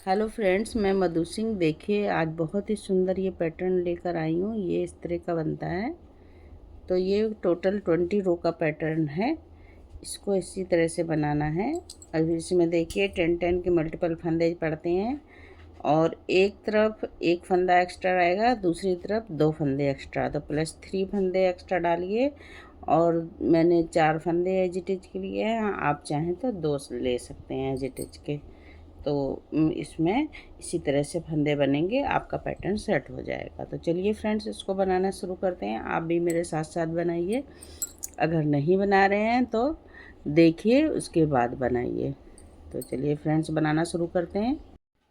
Hello friends, मैं मधु सिंह। देखिए, आज बहुत ही सुंदर ये पैटर्न लेकर आई हूँ। ये इस तरह का बनता है। तो ये टोटल 20 रो का पैटर्न है। इसको इसी तरह से बनाना है। अब इसमें देखिए 10-10 के मल्टीपल फंदे पड़ते हैं और एक तरफ एक फंदा एक्स्ट्रा रहेगा, दूसरी तरफ 2 फंदे एक्स्ट्रा, तो प्लस 3 फंदे एक्स्ट्रा डालिए। और मैंने 4 फंदे एज इट इज के लिए हैं। आप चाहें तो 2 ले सकते हैं एज इट इज के। तो इसमें इसी तरह से फंदे बनेंगे, आपका पैटर्न सेट हो जाएगा। तो चलिए फ्रेंड्स, इसको बनाना शुरू करते हैं। आप भी मेरे साथ साथ बनाइए। अगर नहीं बना रहे हैं तो देखिए, उसके बाद बनाइए। तो चलिए फ्रेंड्स, बनाना शुरू करते हैं।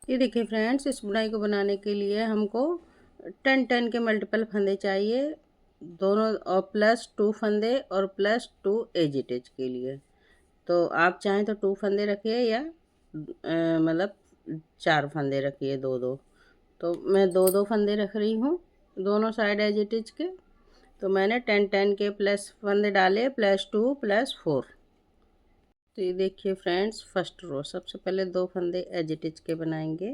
ये देखिए फ्रेंड्स, इस बुनाई को बनाने के लिए हमको 10-10 के मल्टीपल फंदे चाहिए, दोनों, और प्लस 2 फंदे और प्लस 2 एजिटेज के लिए। तो आप चाहें तो 2 फंदे रखिए या मतलब 4 फंदे रखिए, 2-2। तो मैं 2-2 फंदे रख रही हूँ दोनों साइड एज इट इज के। तो मैंने 10-10 के प्लस फंदे डाले, +2 +4। तो ये देखिए फ्रेंड्स, फर्स्ट रो सबसे पहले 2 फंदे एज इट इज के बनाएंगे।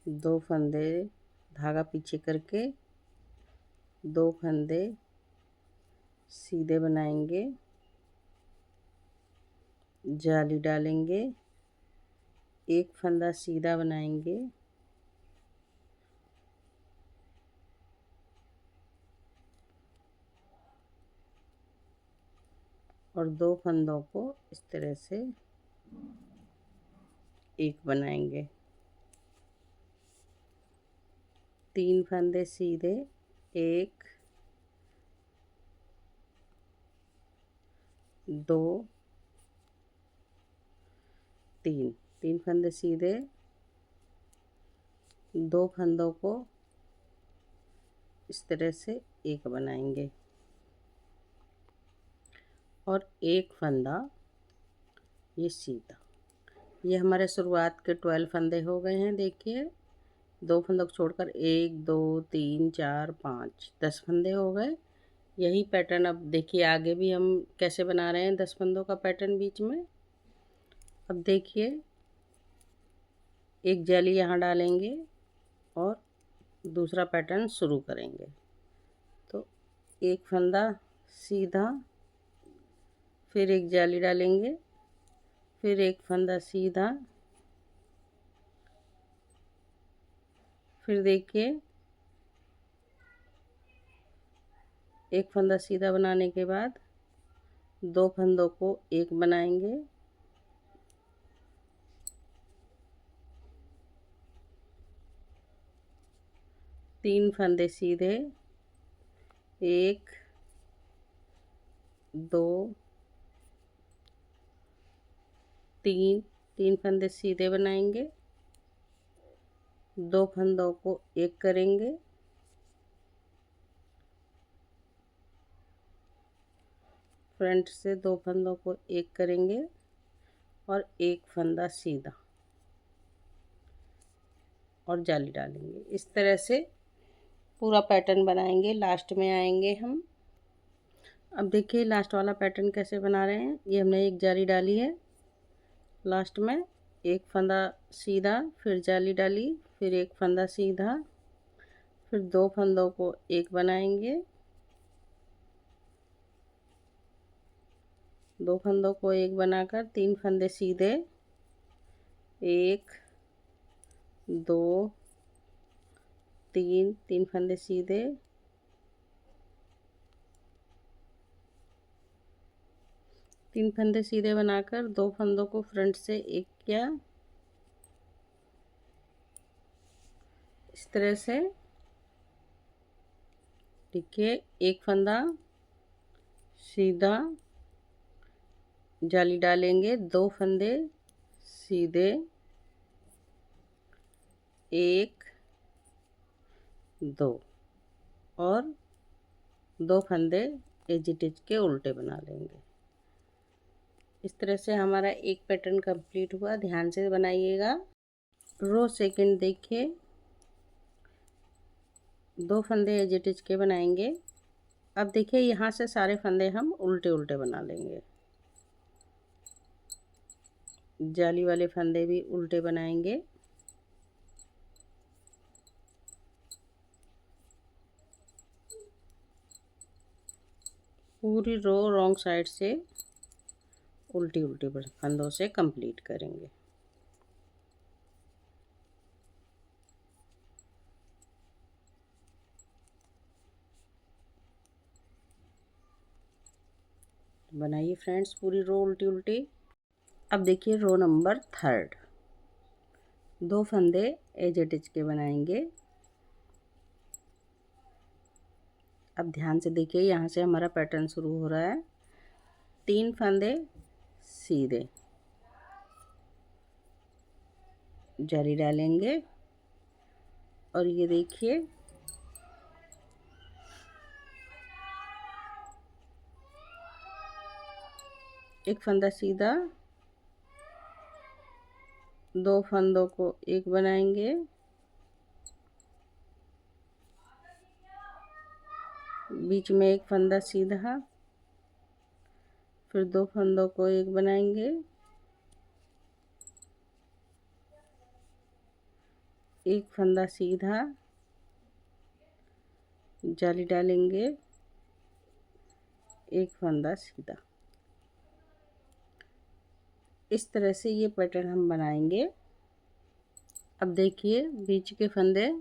2 फंदे धागा पीछे करके 2 फंदे सीधे बनाएंगे, जाली डालेंगे, एक फंदा सीधा बनाएंगे और 2 फंदों को इस तरह से एक बनाएंगे। 3 फंदे सीधे, 1 2 3, 3 फंदे सीधे, 2 फंदों को इस तरह से एक बनाएंगे और एक फंदा ये सीधा। ये हमारे शुरुआत के 12 फंदे हो गए हैं। देखिए, 2 फंदों को छोड़कर 1 2 3 4 5 10 फंदे हो गए। यही पैटर्न अब देखिए आगे भी हम कैसे बना रहे हैं, 10 फंदों का पैटर्न बीच में। अब देखिए, एक जाली यहाँ डालेंगे और दूसरा पैटर्न शुरू करेंगे। तो एक फंदा सीधा, फिर एक जाली डालेंगे, फिर एक फंदा सीधा, फिर देखिए एक फंदा सीधा बनाने के बाद 2 फंदों को एक बनाएंगे, तीन फंदे सीधे, 1 2 3, 3 फंदे सीधे बनाएंगे, 2 फंदों को एक करेंगे, फ्रंट से 2 फंदों को एक करेंगे और एक फंदा सीधा और जाली डालेंगे। इस तरह से पूरा पैटर्न बनाएंगे, लास्ट में आएंगे हम। अब देखिए लास्ट वाला पैटर्न कैसे बना रहे हैं। ये हमने एक जाली डाली है, लास्ट में एक फंदा सीधा, फिर जाली डाली, फिर एक फंदा सीधा, फिर 2 फंदों को एक बनाएंगे, 2 फंदों को एक बनाकर 3 फंदे सीधे, 1 2 3, 3 फंदे सीधे, 3 फंदे सीधे बनाकर 2 फंदों को फ्रंट से एक किया, इस तरह से। देखिए, एक फंदा सीधा, जाली डालेंगे, 2 फंदे सीधे, 1 2 और 2 फंदे एज इट इज के उल्टे बना लेंगे। इस तरह से हमारा एक पैटर्न कंप्लीट हुआ। ध्यान से बनाइएगा। रो सेकंड देखिए, 2 फंदे एज इट इज के बनाएंगे। अब देखिए यहाँ से सारे फंदे हम उल्टे उल्टे बना लेंगे। जाली वाले फंदे भी उल्टे बनाएंगे। पूरी रो रॉन्ग साइड से उल्टी उल्टी फंदों से कंप्लीट करेंगे। बनाइए फ्रेंड्स पूरी रो उल्टी उल्टी। अब देखिए रो नंबर 3, 2 फंदे एज इट इज के बनाएंगे। अब ध्यान से देखिए, यहाँ से हमारा पैटर्न शुरू हो रहा है। 3 फंदे सीधे, जाली डालेंगे और ये देखिए एक फंदा सीधा, 2 फंदों को एक बनाएंगे, बीच में एक फंदा सीधा, फिर 2 फंदों को एक बनाएंगे, एक फंदा सीधा, जाली डालेंगे, एक फंदा सीधा। इस तरह से ये पैटर्न हम बनाएंगे। अब देखिए बीच के फंदे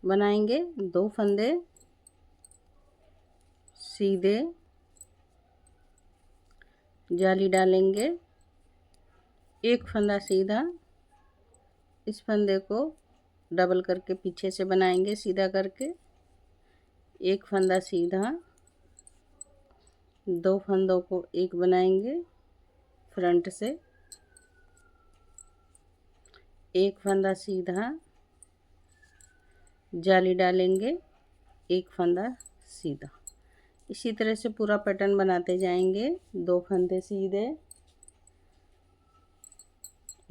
बनाएंगे, 2 फंदे सीधे, जाली डालेंगे, एक फंदा सीधा, इस फंदे को डबल करके पीछे से बनाएंगे सीधा करके, एक फंदा सीधा, 2 फंदों को एक बनाएंगे फ्रंट से, एक फंदा सीधा, जाली डालेंगे, एक फंदा सीधा। इसी तरह से पूरा पैटर्न बनाते जाएंगे। 2 फंदे सीधे,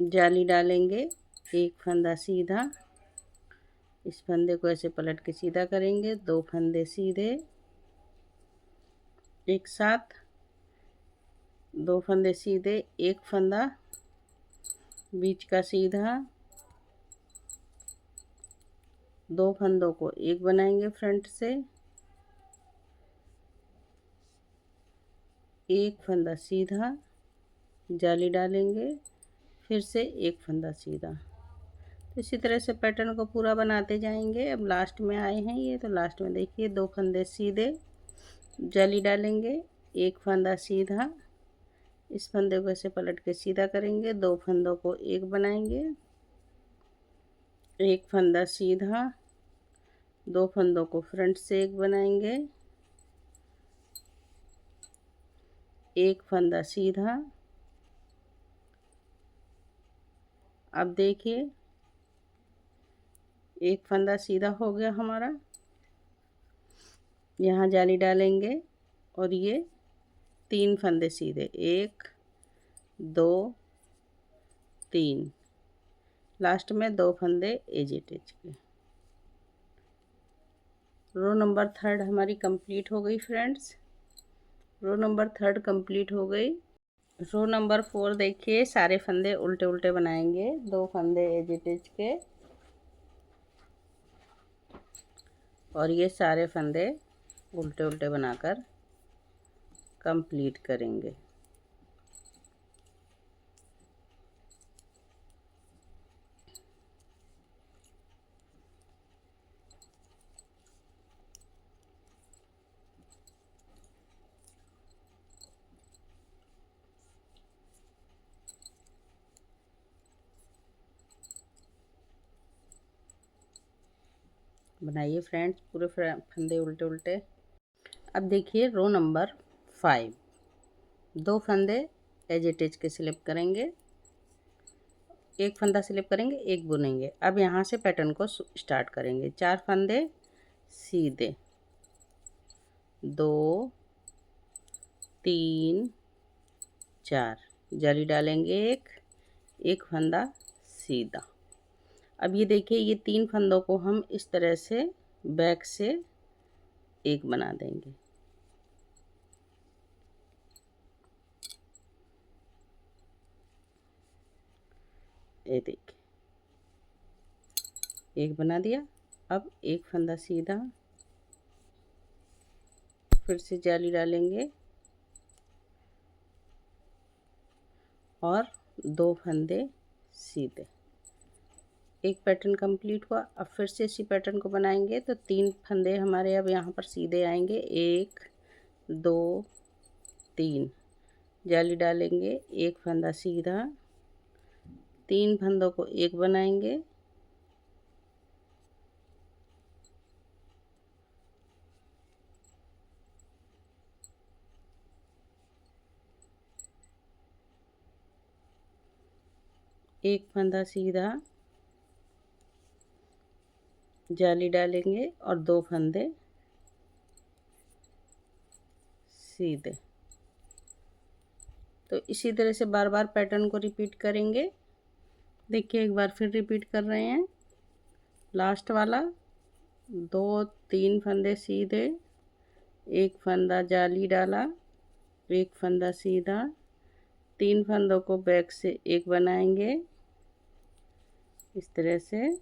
जाली डालेंगे, एक फंदा सीधा, इस फंदे को ऐसे पलट के सीधा करेंगे, 2 फंदे सीधे एक साथ, 2 फंदे सीधे, एक फंदा बीच का सीधा, 2 फंदों को एक बनाएंगे फ्रंट से, एक फंदा सीधा, जाली डालेंगे, फिर से एक फंदा सीधा। तो इसी तरह से पैटर्न को पूरा बनाते जाएंगे। अब लास्ट में आए हैं ये, तो लास्ट में देखिए 2 फंदे सीधे, जाली डालेंगे, एक फंदा सीधा, इस फंदे को ऐसे पलट के सीधा करेंगे, 2 फंदों को एक बनाएंगे, एक फंदा सीधा, 2 फंदों को फ्रंट से एक बनाएंगे, एक फंदा सीधा। अब देखिए एक फंदा सीधा हो गया हमारा, यहाँ जाली डालेंगे और ये 3 फंदे सीधे, 1 2 3, लास्ट में 2 फंदे एज इट इज के। रो नंबर 3 हमारी कंप्लीट हो गई फ्रेंड्स। रो नंबर 3 कंप्लीट हो गई। रो नंबर 4 देखिए, सारे फंदे उल्टे उल्टे बनाएंगे, 2 फंदे एज इट इज के और ये सारे फंदे उल्टे उल्टे बनाकर कंप्लीट करेंगे। बनाइए फ्रेंड्स पूरे फंदे उल्टे उल्टे। अब देखिए रो नंबर 5, 2 फंदे एज इट इज के स्लिप करेंगे, एक फंदा स्लिप करेंगे, एक बुनेंगे। अब यहाँ से पैटर्न को स्टार्ट करेंगे। 4 फंदे सीधे, 2 3 4, जाली डालेंगे, एक फंदा सीधा। अब ये देखिए ये 3 फंदों को हम इस तरह से बैक से एक बना देंगे। ये देखिए एक बना दिया। अब एक फंदा सीधा, फिर से जाली डालेंगे और 2 फंदे सीधे। एक पैटर्न कंप्लीट हुआ। अब फिर से इसी पैटर्न को बनाएंगे तो 3 फंदे हमारे अब यहाँ पर सीधे आएंगे। 1 2 3 जाली डालेंगे, एक फंदा सीधा, 3 फंदों को एक बनाएंगे, एक फंदा सीधा, जाली डालेंगे और 2 फंदे सीधे। तो इसी तरह से बार बार पैटर्न को रिपीट करेंगे। देखिए एक बार फिर रिपीट कर रहे हैं। लास्ट वाला 2 3 फंदे सीधे, एक फंदा जाली डाला, एक फंदा सीधा, 3 फंदों को बैक से एक बनाएंगे इस तरह से।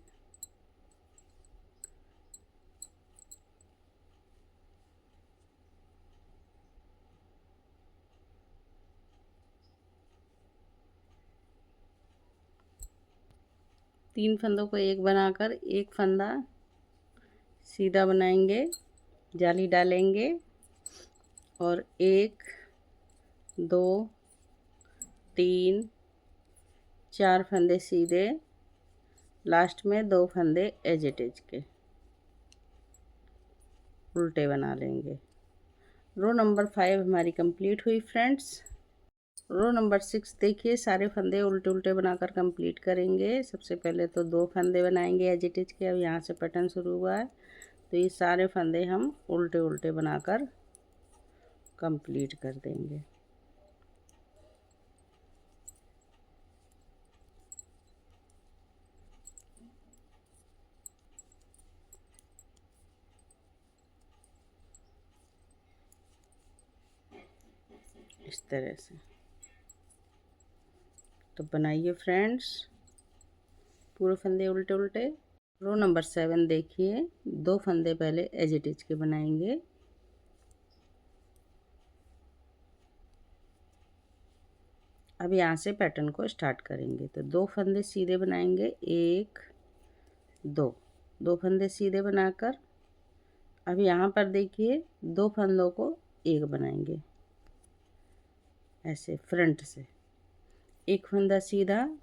तीन फंदों को एक बनाकर एक फंदा सीधा बनाएंगे, जाली डालेंगे और 1 2 3 4 फंदे सीधे, लास्ट में 2 फंदे एज इट इज के उल्टे बना लेंगे। रो नंबर 5 हमारी कंप्लीट हुई फ्रेंड्स। रो नंबर 6 देखिए सारे फंदे उल्टे उल्टे बनाकर कंप्लीट करेंगे। सबसे पहले तो 2 फंदे बनाएंगे एज इट इज के। अब यहाँ से पैटर्न शुरू हुआ है तो ये सारे फंदे हम उल्टे उल्टे बनाकर कंप्लीट कर देंगे। इस तरह से तो बनाइए फ्रेंड्स पूरे फंदे उल्टे उल्टे। रो नंबर 7 देखिए 2 फंदे पहले एज इट इज के बनाएंगे। अब यहाँ से पैटर्न को स्टार्ट करेंगे तो 2 फंदे सीधे बनाएंगे, 1 2 फंदे सीधे बनाकर अब यहाँ पर देखिए 2 फंदों को एक बनाएंगे ऐसे फ्रंट से। एक फंदा सीधा,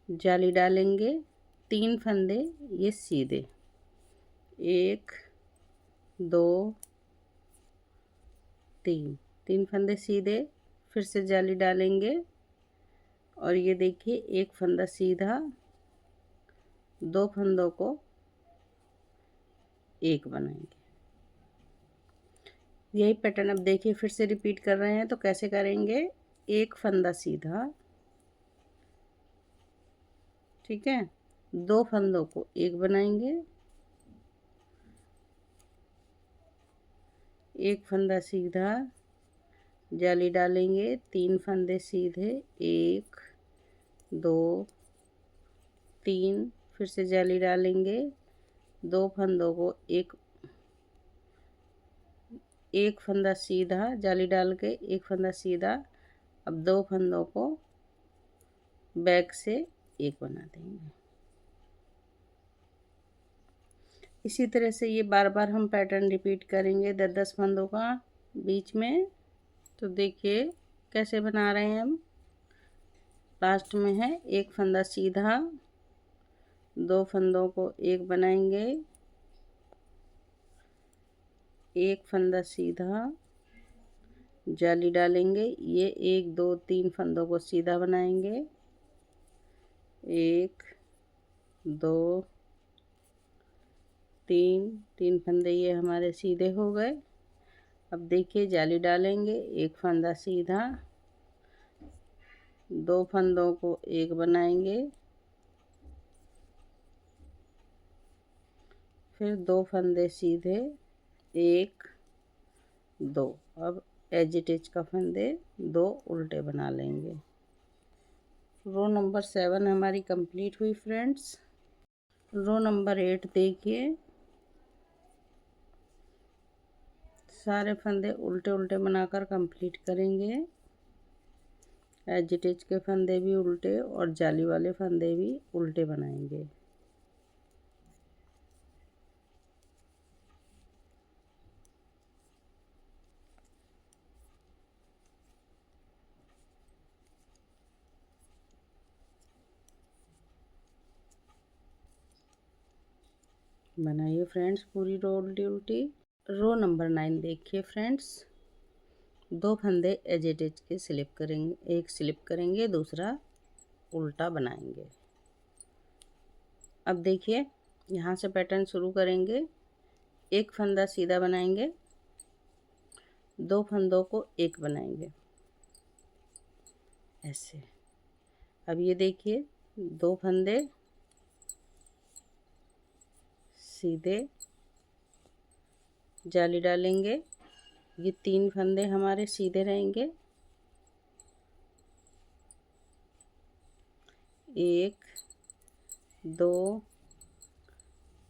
जाली डालेंगे, 3 फंदे ये सीधे, 1 2 3 फंदे सीधे, फिर से जाली डालेंगे और ये देखिए एक फंदा सीधा, 2 फंदों को एक बनाएंगे। यही पैटर्न अब देखिए फिर से रिपीट कर रहे हैं तो कैसे करेंगे। एक फंदा सीधा, ठीक है, 2 फंदों को एक बनाएंगे, एक फंदा सीधा, जाली डालेंगे, 3 फंदे सीधे, 1 2 3 फिर से जाली डालेंगे, 2 फंदों को एक फंदा सीधा, जाली डाल के एक फंदा सीधा। अब 2 फंदों को बैक से एक बना देंगे। इसी तरह से ये बार बार हम पैटर्न रिपीट करेंगे 10-10 फंदों का बीच में। तो देखिए कैसे बना रहे हैं हम। लास्ट में है एक फंदा सीधा, 2 फंदों को एक बनाएंगे, एक फंदा सीधा, जाली डालेंगे, ये 1 2 3 फंदों को सीधा बनाएंगे, 1 2 3 फंदे ये हमारे सीधे हो गए। अब देखिए जाली डालेंगे, एक फंदा सीधा, 2 फंदों को एक बनाएंगे, फिर 2 फंदे सीधे, 1 2। अब एज इट इज का फंदे 2 उल्टे बना लेंगे, रो नंबर 7 हमारी कंप्लीट हुई फ्रेंड्स। रो नंबर 8 देखिए, सारे फंदे उल्टे उल्टे बनाकर कंप्लीट करेंगे। एजिटेज के फंदे भी उल्टे और जाली वाले फंदे भी उल्टे बनाएंगे। बनाइए फ्रेंड्स पूरी रो उल्टी उल्टी। रो नंबर 9 देखिए फ्रेंड्स, दो फंदे एजिटेज के स्लिप करेंगे, एक स्लिप करेंगे दूसरा उल्टा बनाएंगे। अब देखिए यहाँ से पैटर्न शुरू करेंगे। एक फंदा सीधा बनाएंगे, दो फंदों को एक बनाएंगे ऐसे। अब ये देखिए, दो फंदे सीधे जाली डालेंगे। ये तीन फंदे हमारे सीधे रहेंगे, एक दो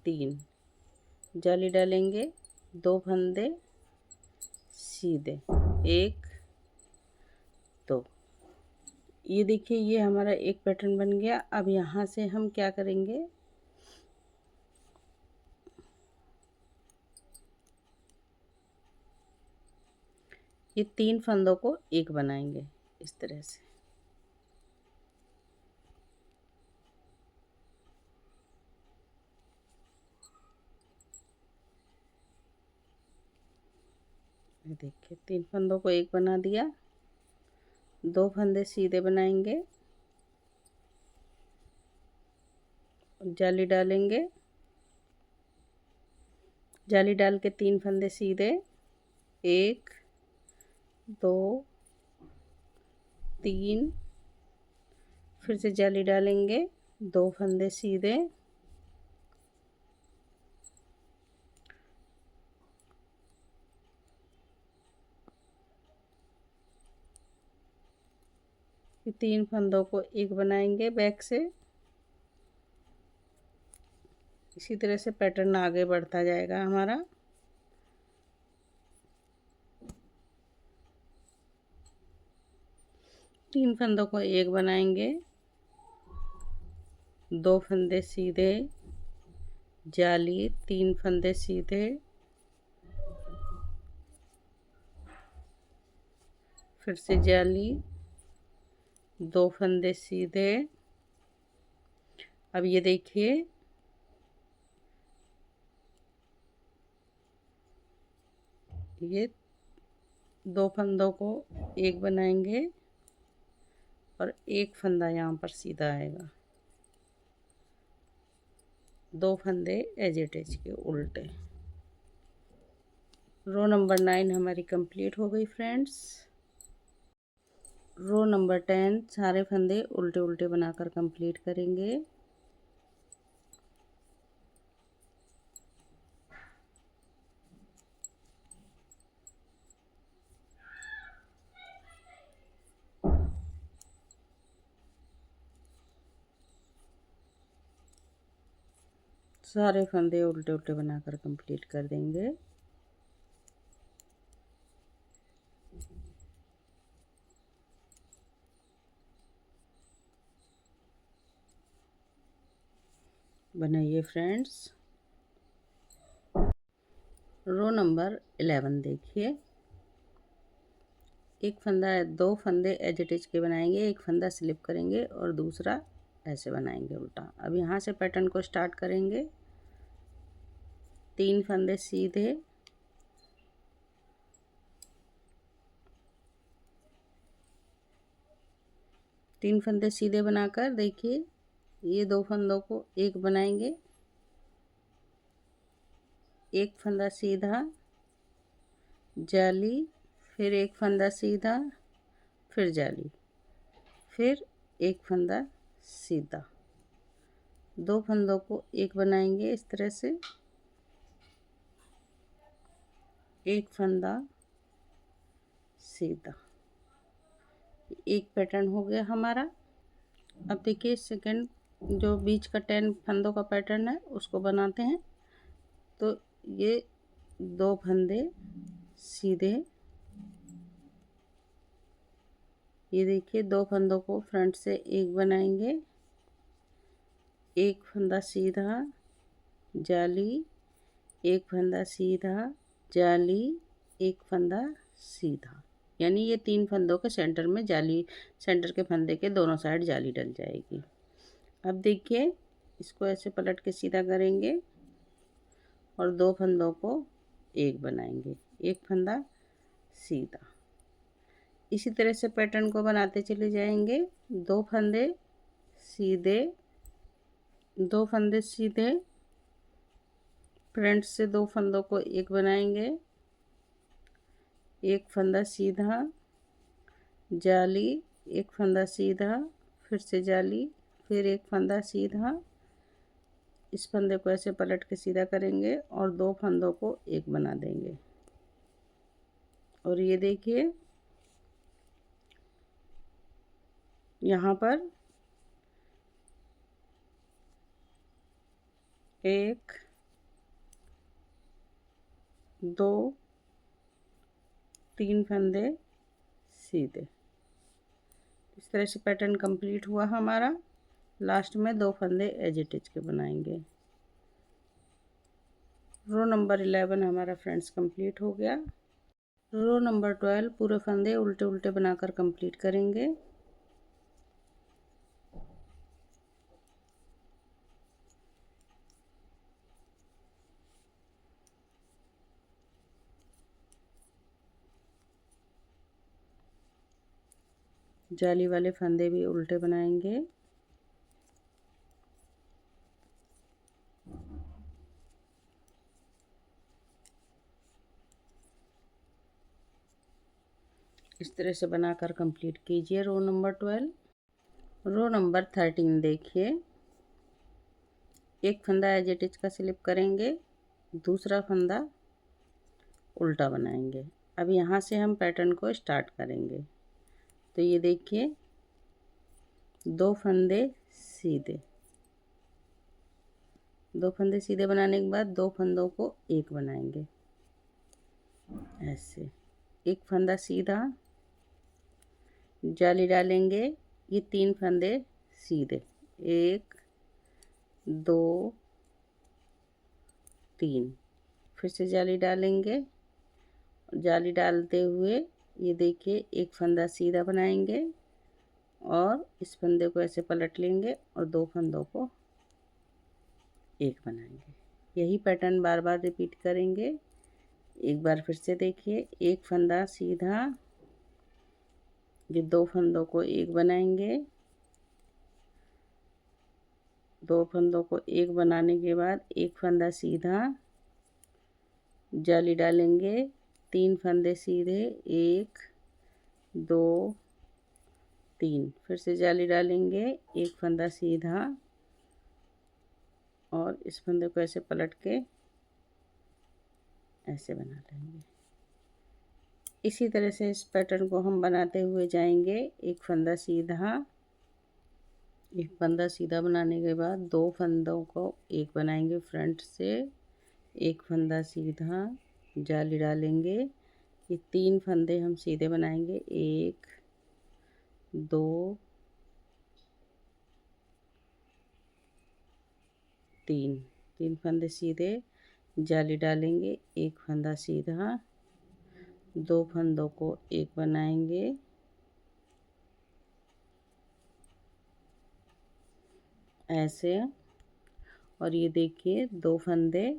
तीन, जाली डालेंगे, दो फंदे सीधे, एक दो। ये देखिए ये हमारा एक पैटर्न बन गया। अब यहाँ से हम क्या करेंगे, ये तीन फंदों को एक बनाएंगे इस तरह से। देखिए तीन फंदों को एक बना दिया, दो फंदे सीधे बनाएंगे, जाली डालेंगे, जाली डाल के तीन फंदे सीधे, एक दो तीन, फिर से जाली डालेंगे, दो फंदे सीधे, तीन फंदों को एक बनाएंगे बैक से। इसी तरह से पैटर्न आगे बढ़ता जाएगा हमारा। तीन फंदों को एक बनाएंगे, दो फंदे सीधे, जाली, तीन फंदे सीधे, फिर से जाली, दो फंदे सीधे। अब ये देखिए ये दो फंदों को एक बनाएंगे और एक फंदा यहाँ पर सीधा आएगा, दो फंदे एजिटेज के उल्टे। रो नंबर 9 हमारी कंप्लीट हो गई फ्रेंड्स। रो नंबर 10 सारे फंदे उल्टे उल्टे बनाकर कंप्लीट करेंगे। सारे फंदे उल्टे उल्टे बनाकर कंप्लीट कर देंगे। बनाइए फ्रेंड्स। रो नंबर 11 देखिए, एक फंदा, दो फंदे एजिटेज के बनाएंगे, एक फंदा स्लिप करेंगे और दूसरा ऐसे बनाएंगे उल्टा। अब यहाँ से पैटर्न को स्टार्ट करेंगे। तीन फंदे सीधे, तीन फंदे सीधे बनाकर देखिए ये दो फंदों को एक बनाएंगे, एक फंदा सीधा, जाली, फिर एक फंदा सीधा, फिर जाली, फिर एक फंदा सीधा, दो फंदों को एक बनाएंगे इस तरह से, एक फंदा सीधा। एक पैटर्न हो गया हमारा। अब देखिए सेकंड जो बीच का 10 फंदों का पैटर्न है उसको बनाते हैं। तो ये 2 फंदे सीधे, ये देखिए 2 फंदों को फ्रंट से एक बनाएंगे, एक फंदा सीधा जाली, एक फंदा सीधा जाली, एक फंदा सीधा, यानी ये 3 फंदों के सेंटर में जाली, सेंटर के फंदे के दोनों साइड जाली डल जाएगी। अब देखिए इसको ऐसे पलट के सीधा करेंगे और 2 फंदों को एक बनाएंगे, एक फंदा सीधा। इसी तरह से पैटर्न को बनाते चले जाएंगे। 2 फंदे सीधे, 2 फंदे सीधे, फ्रंट से 2 फंदों को एक बनाएंगे, एक फंदा सीधा जाली, एक फंदा सीधा, फिर से जाली, फिर एक फंदा सीधा। इस फंदे को ऐसे पलट के सीधा करेंगे और 2 फंदों को एक बना देंगे। और ये देखिए यहाँ पर 1 2 3 फंदे सीधे। इस तरह से पैटर्न कंप्लीट हुआ हमारा। लास्ट में 2 फंदे एज इट इज के बनाएंगे। रो नंबर 11 हमारा फ्रेंड्स कंप्लीट हो गया। रो नंबर 12 पूरे फंदे उल्टे उल्टे बनाकर कंप्लीट करेंगे। जाली वाले फंदे भी उल्टे बनाएंगे। इस तरह से बनाकर कंप्लीट कीजिए रो नंबर 12। रो नंबर 13 देखिए, एक फंदा एज इट इज का स्लिप करेंगे, दूसरा फंदा उल्टा बनाएंगे। अब यहाँ से हम पैटर्न को स्टार्ट करेंगे। तो ये देखिए 2 फंदे सीधे, 2 फंदे सीधे बनाने के बाद 2 फंदों को एक बनाएंगे ऐसे, एक फंदा सीधा जाली डालेंगे, ये 3 फंदे सीधे, 1 2 3, फिर से जाली डालेंगे। जाली डालते हुए ये देखिए एक फंदा सीधा बनाएंगे और इस फंदे को ऐसे पलट लेंगे और 2 फंदों को एक बनाएंगे। यही पैटर्न बार बार रिपीट करेंगे। एक बार फिर से देखिए, एक फंदा सीधा, ये 2 फंदों को एक बनाएंगे, 2 फंदों को एक बनाने के बाद एक फंदा सीधा जाली डालेंगे, 3 फंदे सीधे, 1 2 3, फिर से जाली डालेंगे, एक फंदा सीधा और इस फंदे को ऐसे पलट के ऐसे बना लेंगे। इसी तरह से इस पैटर्न को हम बनाते हुए जाएंगे। एक फंदा सीधा, एक फंदा सीधा बनाने के बाद 2 फंदों को एक बनाएंगे फ्रंट से, एक फंदा सीधा जाली डालेंगे, ये 3 फंदे हम सीधे बनाएंगे, 1 2 3, 3 फंदे सीधे जाली डालेंगे, एक फंदा सीधा, 2 फंदों को एक बनाएंगे ऐसे। और ये देखिए 2 फंदे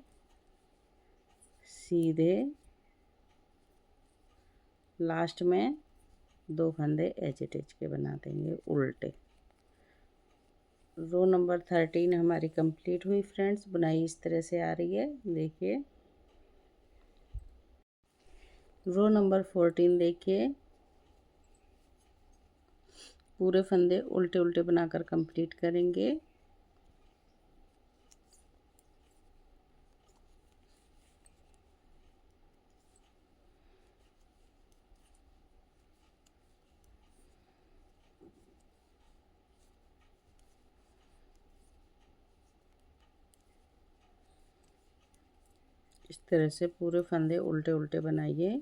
सीधे, लास्ट में 2 फंदे एज इट इज के बना देंगे उल्टे। रो नंबर 13 हमारी कंप्लीट हुई फ्रेंड्स। बुनाई इस तरह से आ रही है, देखिए। रो नंबर 14 देखिए, पूरे फंदे उल्टे उल्टे बनाकर कंप्लीट करेंगे। इस तरह से पूरे फंदे उल्टे उल्टे बनाइए।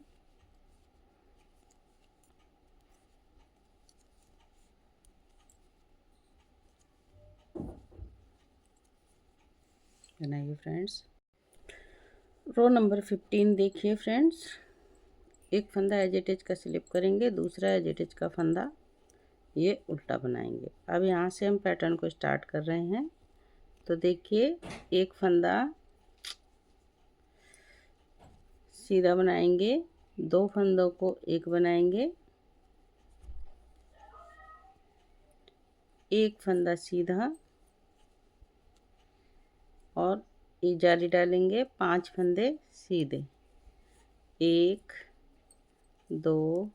बनाइए फ्रेंड्स। रो नंबर 15 देखिए फ्रेंड्स, एक फंदा एज इट इज का स्लिप करेंगे, दूसरा एज इट इज का फंदा ये उल्टा बनाएंगे। अब यहाँ से हम पैटर्न को स्टार्ट कर रहे हैं। तो देखिए, एक फंदा सीधा बनाएंगे, दो फंदों को एक बनाएंगे, एक फंदा सीधा और एक जाली डालेंगे, 5 फंदे सीधे, 1 2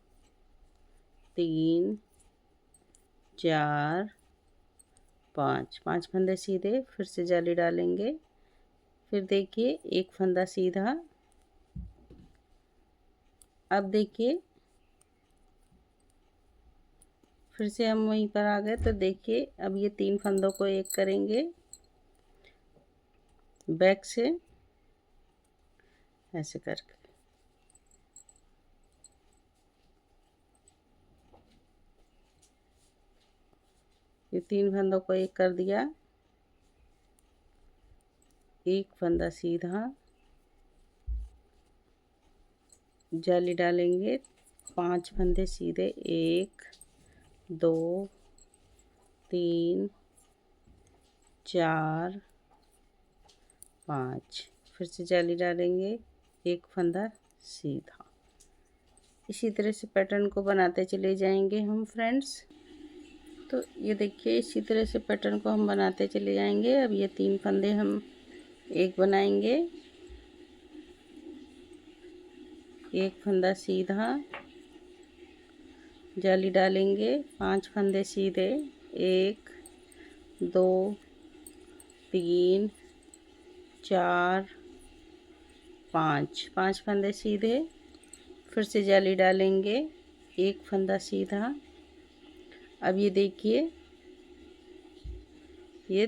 3 4 5 फंदे सीधे, फिर से जाली डालेंगे। फिर देखिए, एक फंदा सीधा। अब देखिए, फिर से हम वहीं पर आ गए। तो देखिए, अब ये 3 फंदों को एक करेंगे बैक से ऐसे करके। ये 3 फंदों को एक कर दिया, एक फंदा सीधा, जाली डालेंगे, 5 फंदे सीधे, 1 2 3 4 5, फिर से जाली डालेंगे, एक फंदा सीधा। इसी तरह से पैटर्न को बनाते चले जाएंगे हम फ्रेंड्स। तो ये देखिए, इसी तरह से पैटर्न को हम बनाते चले जाएंगे। अब ये 3 फंदे हम एक बनाएंगे, एक फंदा सीधा, जाली डालेंगे, 5 फंदे सीधे, 1 2 3 4 5 फंदे सीधे, फिर से जाली डालेंगे, एक फंदा सीधा। अब ये देखिए, ये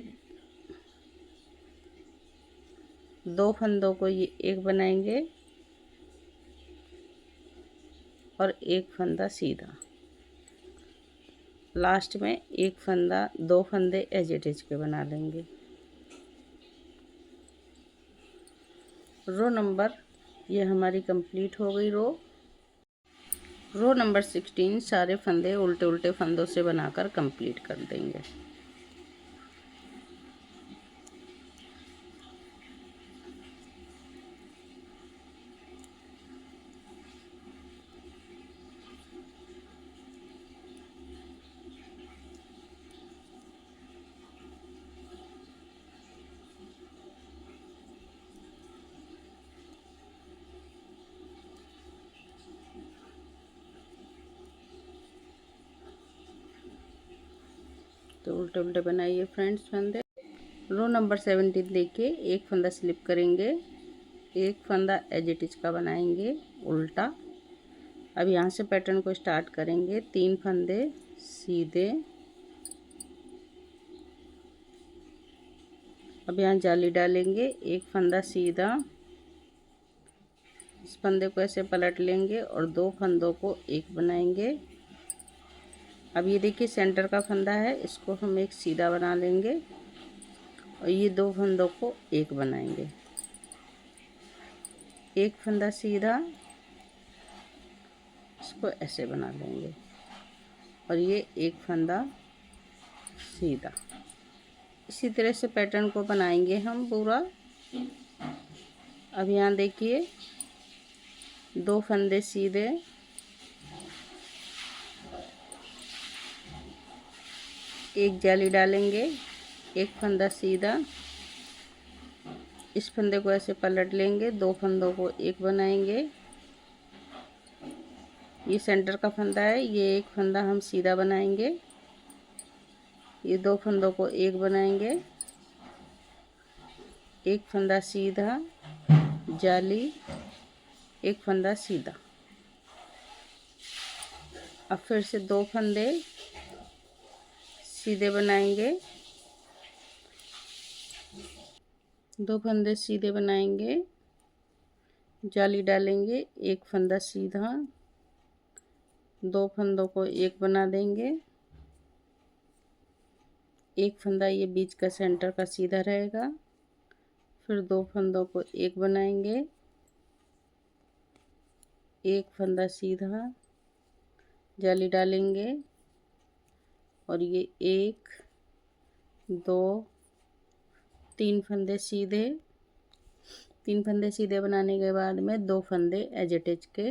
2 फंदों को ये एक बनाएंगे और एक फंदा सीधा। लास्ट में एक फंदा, 2 फंदे एज इट इज के बना लेंगे। रो नंबर ये हमारी कंप्लीट हो गई। रो नंबर 16 सारे फंदे उल्टे उल्टे फंदों से बनाकर कंप्लीट कर देंगे। तो उल्टे उल्टे बनाइए फ्रेंड्स फंदे। रो नंबर 17 देखिए, एक फंदा स्लिप करेंगे, एक फंदा एज इट इज का बनाएंगे उल्टा। अब यहाँ से पैटर्न को स्टार्ट करेंगे, 3 फंदे सीधे। अब यहाँ जाली डालेंगे, एक फंदा सीधा, इस फंदे को ऐसे पलट लेंगे और 2 फंदों को एक बनाएंगे। अब ये देखिए, सेंटर का फंदा है, इसको हम एक सीधा बना लेंगे और ये 2 फंदों को एक बनाएंगे, एक फंदा सीधा, इसको ऐसे बना लेंगे और ये एक फंदा सीधा। इसी तरह से पैटर्न को बनाएंगे हम पूरा। अब यहाँ देखिए, 2 फंदे सीधे, एक जाली डालेंगे, एक फंदा सीधा, इस फंदे को ऐसे पलट लेंगे, 2 फंदों को एक बनाएंगे। ये सेंटर का फंदा है, ये एक फंदा हम सीधा बनाएंगे, ये 2 फंदों को एक बनाएंगे, एक फंदा सीधा, जाली, एक फंदा सीधा। अब फिर से 2 फंदे सीधे बनाएंगे, 2 फंदे सीधे बनाएंगे, जाली डालेंगे, एक फंदा सीधा, 2 फंदों को एक बना देंगे, एक फंदा ये बीच का सेंटर का सीधा रहेगा, फिर 2 फंदों को एक बनाएंगे, एक फंदा सीधा, जाली डालेंगे और ये 1 2 3 फंदे सीधे, 3 फंदे सीधे बनाने के बाद में 2 फंदे एज इट इज के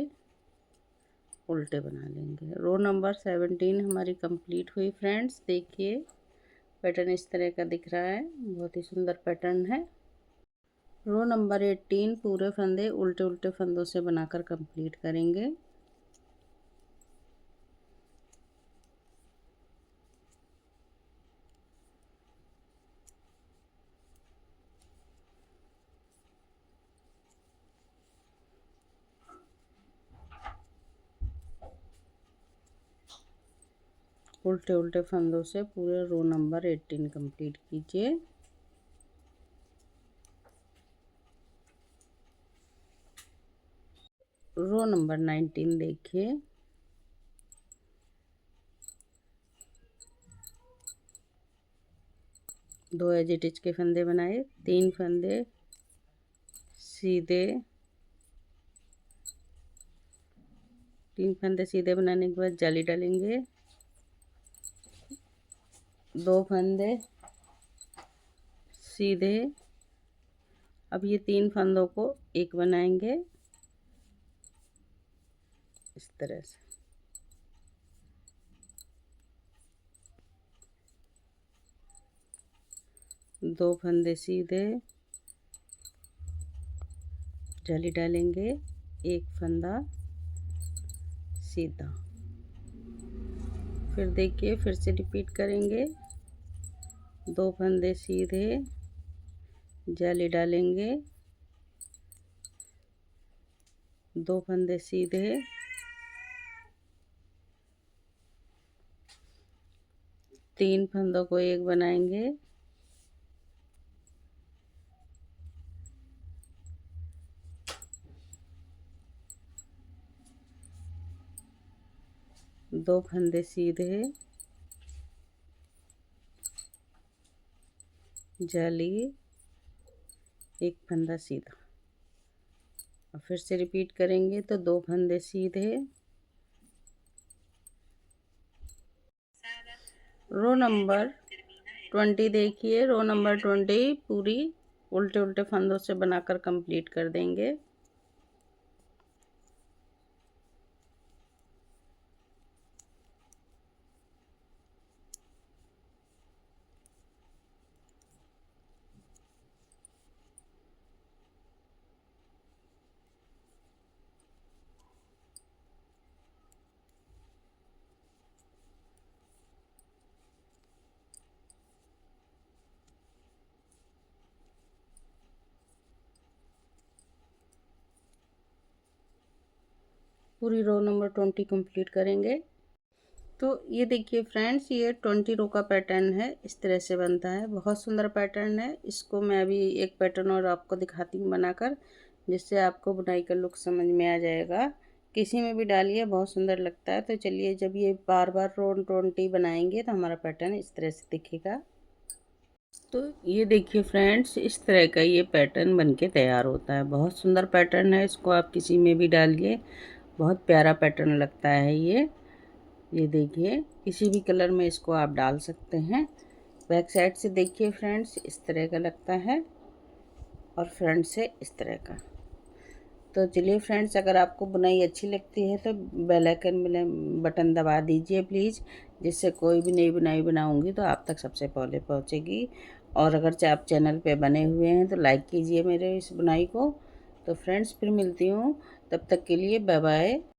उल्टे बना लेंगे। रो नंबर 17 हमारी कंप्लीट हुई फ्रेंड्स। देखिए पैटर्न इस तरह का दिख रहा है, बहुत ही सुंदर पैटर्न है। रो नंबर 18 पूरे फंदे उल्टे उल्टे फंदों से बनाकर कंप्लीट करेंगे। उल्टे उल्टे फंदों से पूरे रो नंबर 18 कंप्लीट कीजिए। रो नंबर 19 देखिए, दो एज इट इज के फंदे बनाए, 3 फंदे सीधे, 3 फंदे सीधे बनाने के बाद जाली डालेंगे, 2 फंदे सीधे। अब ये 3 फंदों को एक बनाएंगे इस तरह से। दो फंदे सीधे, जाली डालेंगे, एक फंदा सीधा। फिर देखिए फिर से रिपीट करेंगे, 2 फंदे सीधे, जाली डालेंगे, 2 फंदे सीधे, 3 फंदों को एक बनाएंगे, दो फंदे सीधे, जाली, एक फंदा सीधा। और फिर से रिपीट करेंगे तो 2 फंदे सीधे, रो नंबर 20 देखिए, रो नंबर 20 पूरी उल्टे उल्टे फंदों से बनाकर कंप्लीट कर देंगे। पूरी रो नंबर 20 कंप्लीट करेंगे। तो ये देखिए फ्रेंड्स, ये 20 रो का पैटर्न है, इस तरह से बनता है। बहुत सुंदर पैटर्न है। इसको मैं अभी एक पैटर्न और आपको दिखाती हूँ बनाकर, जिससे आपको बुनाई का लुक समझ में आ जाएगा। किसी में भी डालिए, बहुत सुंदर लगता है। तो चलिए, जब ये बार बार रो 20 बनाएंगे तो हमारा पैटर्न इस तरह से दिखेगा। तो ये देखिए फ्रेंड्स, इस तरह का ये पैटर्न बनके तैयार होता है। बहुत सुंदर पैटर्न है, इसको आप किसी में भी डालिए, बहुत प्यारा पैटर्न लगता है ये देखिए, किसी भी कलर में इसको आप डाल सकते हैं। बैक साइड से देखिए फ्रेंड्स, इस तरह का लगता है और फ्रंट से इस तरह का। तो चलिए फ्रेंड्स, अगर आपको बुनाई अच्छी लगती है तो बेल आइकन बटन दबा दीजिए प्लीज़, जिससे कोई भी नई बुनाई बनाऊंगी तो आप तक सबसे पहले पहुंचेगी। और अगर आप चैनल पे बने हुए हैं तो लाइक कीजिए मेरे इस बुनाई को। तो फ्रेंड्स फिर मिलती हूँ, तब तक के लिए बाय बाय।